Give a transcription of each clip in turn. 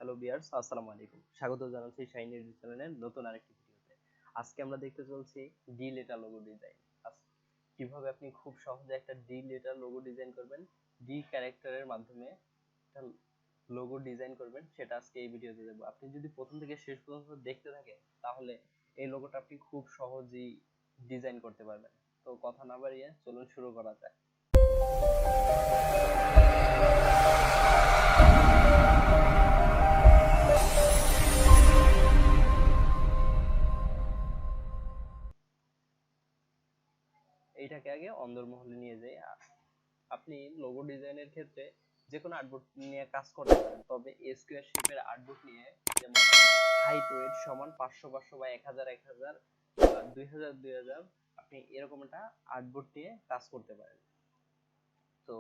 Hello viewers, আসসালামু আলাইকুম। স্বাগত জানাচ্ছি শাহিনের চ্যানেলের নতুন আরেকটি ভিডিওতে। আজকে আমরা দেখতে চলছি ডি লেটার লোগো ডিজাইন। কিভাবে আপনি খুব সহজে একটা ডি লেটার লোগো ডিজাইন করবেন, ডি ক্যারেক্টারের মাধ্যমে একটা লোগো ডিজাইন করবেন, সেটা আজকে এই ভিডিওতে দেব। আপনি যদি প্রথম থেকে শেষ পর্যন্ত দেখতে থাকেন তাহলে এই লোগোটা আপনি খুব সহজেই ডিজাইন করতে পারবেন। তো কথা না বাড়িয়ে চলুন শুরু করা যাক। এইটাকে আগে অন্দরমহলে নিয়ে যাই। আপনি লোগো ডিজাইনের ক্ষেত্রে যে কোনো আর্টবোর্ড নিয়ে কাজ করতে পারেন, তবে স্কোয়ার শেপের আর্টবোর্ড নিয়ে, যেমন হাইট ওয়েট সমান 500 500 বা 1000 1000 বা 2000 2000, আপনি এরকম একটা আর্টবোর্ড নিয়ে কাজ করতে পারেন। তো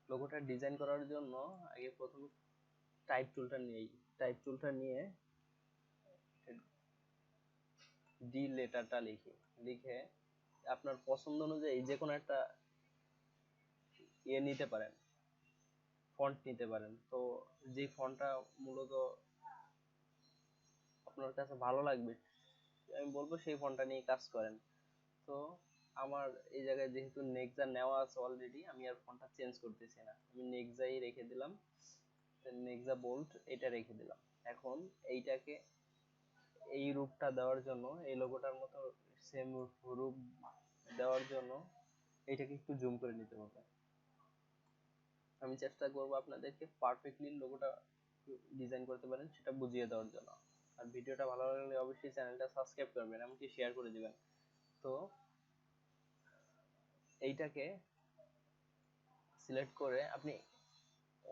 লোগোটা ডিজাইন করার জন্য আগে প্রথম টাইপ টুলটা নিয়ে ডি লেটারটা লিখে আপনার পছন্দ অনুযায়ী যে কোনো একটা নিতে পারেন, ফন্ট নিতে পারেন। তো যে ফন্টটা মূলত আপনার কাছে ভালো লাগবে আমি বলবো সেই ফন্টটা নিয়ে কাজ করেন। তো আমার এই জায়গায় যেহেতু নেক্সা নেওয়া আছে অলরেডি, আমি আর ফন্টটা চেঞ্জ করতেছি না, আমি নেক্সাই রেখে দিলাম। নেক্সা বোল্ট এটা রেখে দিলাম। এখন এইটাকে এই রূপটা দেওয়ার জন্য, এই লোগোটার মতো সেম রূপ দেওয়ার জন্য এইটাকে একটু জুম করে নিতে হবে। আমি চেষ্টা করব আপনাদেরকে পারফেক্টলি লোগোটা ডিজাইন করতে পারেন সেটা বুঝিয়ে দেওয়ার জন্য। আর ভিডিওটা ভালো লাগলে অবশ্যই চ্যানেলটা সাবস্ক্রাইব করবেন, এমনকি শেয়ার করে দিবেন। তো এইটাকে সিলেক্ট করে আপনি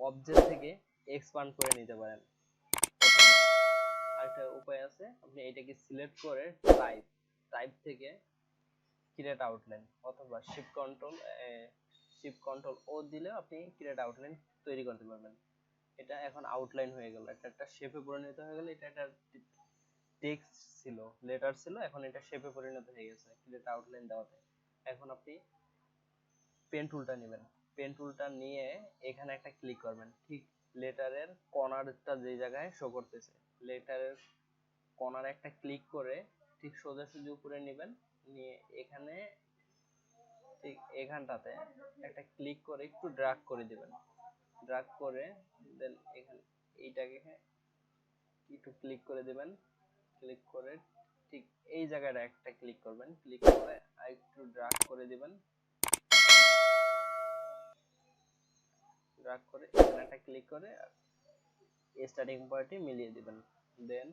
অবজেক্ট থেকে এক্সপান্ড করে নিতে পারেন। আরেকটা উপায় আছে, আপনি এইটাকে সিলেক্ট করে টাইপ থেকে ক্রিয়েট আউটলাইন অথবা শিফট কন্ট্রোল ও দিলে আপনি ক্রিয়েট আউটলাইন তৈরি করতে পারবেন। এটা এখন আউটলাইন হয়ে গেল, এটা একটা শেপে পরিণত হয়ে গেল। এটা একটা টেক্সট ছিল, লেটার ছিল, এখন এটা শেপে পরিণত হয়ে গেছে ক্রিয়েট আউটলাইন দেওয়াতে। এখন আপনি পেন টুলটা নেবেন, পেন টুলটা নিয়ে এখানে একটা ক্লিক করবেন, ঠিক লেটারের কর্নারটা যে জায়গায় শো করতেছে, লেটারের কর্নারে একটা ক্লিক করে ঠিক সোজাসুজি উপরে নেবেন, নিয়ে এখানে ঠিক এখানটাতে একটা ক্লিক করে একটু ড্র্যাগ করে দিবেন। ড্র্যাগ করে দেন এখানে এইটাকে একটু ক্লিক করে দিবেন। ক্লিক করে ঠিক এই জায়গাটা একটা ক্লিক করবেন, ক্লিক করে আরেকটু ড্র্যাগ করে দিবেন। ড্র্যাগ করে এখানে একটা ক্লিক করে স্টার্টিং পয়েন্টে মিলিয়ে দিবেন। দেন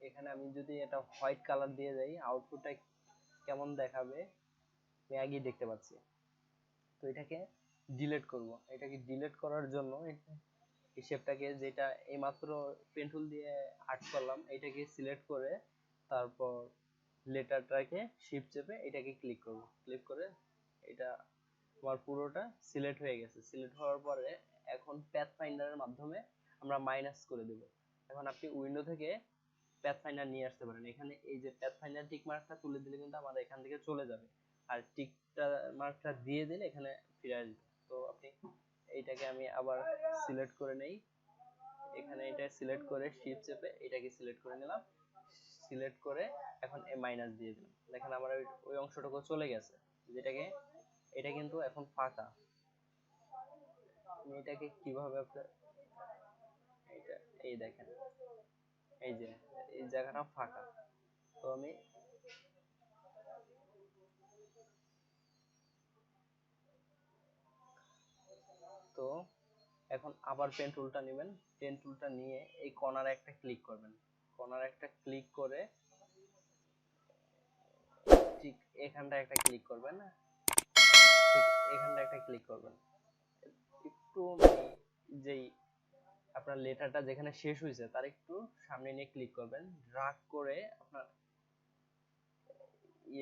এখানে আমি যদি এটা হোয়াইট কালার দিয়ে যাই, আউটপুটটা কেমন দেখাবে আমি আগেই দেখতে পাচ্ছি। তো এটাকে ডিলিট করব। এটাকে ডিলিট করার জন্য এই শেপটাকে, যেটা এইমাত্র পেন টুল দিয়ে আর্ট করলাম, এটাকে সিলেক্ট করে তারপর লেটারটাকে শিফট চেপে এটাকে ক্লিক করব। ক্লিক করে এটা আমার পুরোটা সিলেক্ট হয়ে গেছে। সিলেক্ট হওয়ার পরে এখন প্যাথ ফাইন্ডারের মাধ্যমে আমরা মাইনাস করে দেব। এখন আপনি উইন্ডো থেকে প্যাথ ফাইন্ডার নিয়ে আসতে পারেন। এখানে এই যে প্যাথ ফাইন্ডার টিক মার্কটা তুলে দিলে কিন্তু আমাদের এখান থেকে চলে যাবে, আর টিকটা মার্কটা দিয়ে দিলে এখানে ফিরে আসবে। তো আপনি এইটাকে আমি আবার সিলেক্ট করে নেই, এখানে এটা সিলেক্ট করে শিফট চেপে এটাকে সিলেক্ট করে নিলাম। সিলেক্ট করে এখন এ মাইনাস দিয়ে দিলাম। দেখেন আমার ওই অংশটুকু চলে গেছে, যেটাকে এটা কিন্তু এখন ফাঁকা। আমি এটাকে কিভাবে এটা এই দেখেন, এই যে এই জায়গাটা ফাঁকা। তো আমি তো এখন আবার পেন টুলটা নেবেন, পেন টুলটা নিয়ে এই কর্নারে একটা ক্লিক করবেন। কর্নারে একটা ক্লিক করে ঠিক এখানটা একটা ক্লিক করবেন, ঠিক এখানটা একটা ক্লিক করবেন। একটু মানে যেই আপনার লেটারটা যেখানে শেষ হয়েছে তার একটু সামনে নিয়ে ক্লিক করবেন। ড্র্যাগ করে আপনার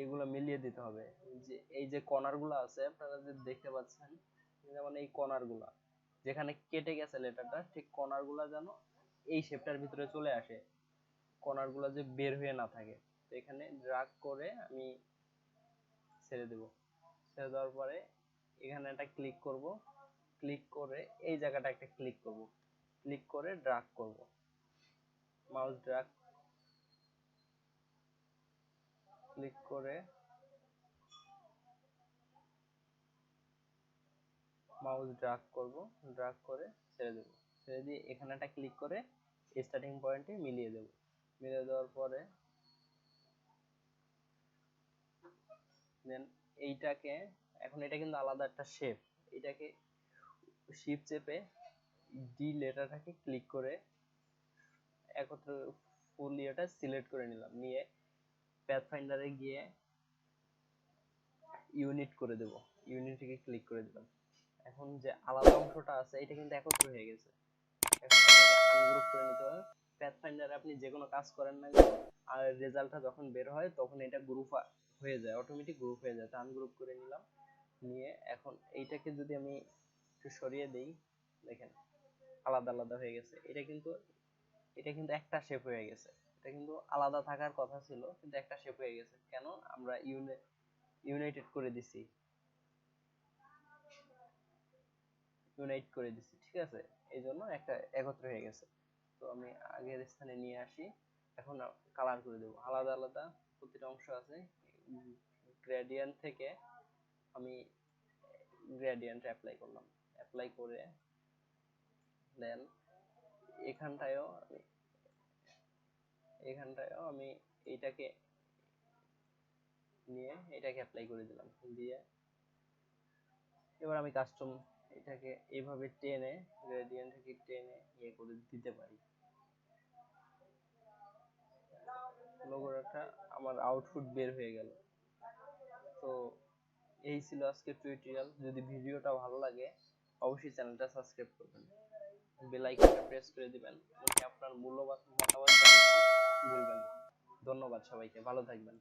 এগুলো মিলিয়ে দিতে হবে। যে এই যে কর্নারগুলো আছে আপনারা যে দেখতে পাচ্ছেন, যেমন এই কর্নারগুলো যেখানে কেটে গেছে লেটারটা, ঠিক কর্নারগুলো যেন এই শেপটার ভিতরে চলে আসে, কর্নারগুলো যে বের হয়ে না থাকে। তো এখানে ড্র্যাগ করে আমি ছেড়ে দেব। ছেড়ে দেওয়ার পরে এখানে একটা ক্লিক করব, ক্লিক করে এই জায়গাটা একটা ক্লিক করব। ক্লিক করে ড্র্যাগ করব, মাউস ড্র্যাগ ক্লিক করে মাউস ড্র্যাগ করব, ড্র্যাগ করে ছেড়ে দেব, ছেড়ে দিয়ে এখানে একটা ক্লিক করে স্টার্টিং পয়েন্টে মিলিয়ে দেব। মিলিয়ে দেওয়ার পরে দেন এইটাকে, এখন এটা কিন্তু আলাদা একটা শেপ, এটাকে শিফট চেপে ডি লেটারটাকে ক্লিক করে একত্র ফুল ইয়েটা সিলেক্ট করে নিলাম, নিয়ে প্যাথ ফাইন্ডারে গিয়ে ইউনিট করে দেব, ইউনিটকে ক্লিক করে দিলাম। এখন যে আলাদা অংশটা আছে এটা কিন্তু একত্র হয়ে গেছে, এখন এটাকে আনগ্রুপ করে নিতে হবে। প্যাথ ফাইন্ডারে আপনি যে কোনো কাজ করেন না কেন, আর রেজাল্টটা যখন বের হয় তখন এটা গ্রুপ হয়ে যায়, অটোমেটিক গ্রুপ হয়ে যায়। আনগ্রুপ করে নিলাম, নিয়ে এখন এইটাকে যদি আমি একটু সরিয়ে দেই, দেখেন আলাদা আলাদা হয়ে গেছে। এটা কিন্তু একটা শেপ হয়ে গেছে, এটা কিন্তু আলাদা থাকার কথা ছিল কিন্তু একটা শেপ হয়ে গেছে। কেন? আমরা ইউনাইটেড করে দিছি, ইউনাইট করে দিছি, ঠিক আছে, এই জন্য একটা একত্র হয়ে গেছে। তো আমি আগের স্থানে নিয়ে আসি, এখন কালার করে দেব আলাদা আলাদা প্রতিটা অংশ আছে। গ্রেডিয়েন্ট থেকে আমি গ্রেডিয়েন্ট অ্যাপ্লাই করলাম, অ্যাপ্লাই করে দেন এখানটায়ও আমি এইটাকে নিয়ে এটাকে অ্যাপ্লাই করে দিলাম, দিয়ে এবার আমি কাস্টম এটাকে এইভাবে টেনে গ্রেডিয়েন্ট থেকে টেনে ইয়ে করে দিতে পারি। লোগোটা আমার আউটপুট বের হয়ে গেল। তো এই ছিল আজকের টিউটোরিয়াল। যদি ভিডিওটা ভালো লাগে অবশ্যই চ্যানেলটা সাবস্ক্রাইব করবেন, বেল আইকনটা প্রেস করে দিবেন, আপনার মূল্যবান মতামত জানাতে ভুলবেন না। ধন্যবাদ সবাইকে, ভালো থাকবেন।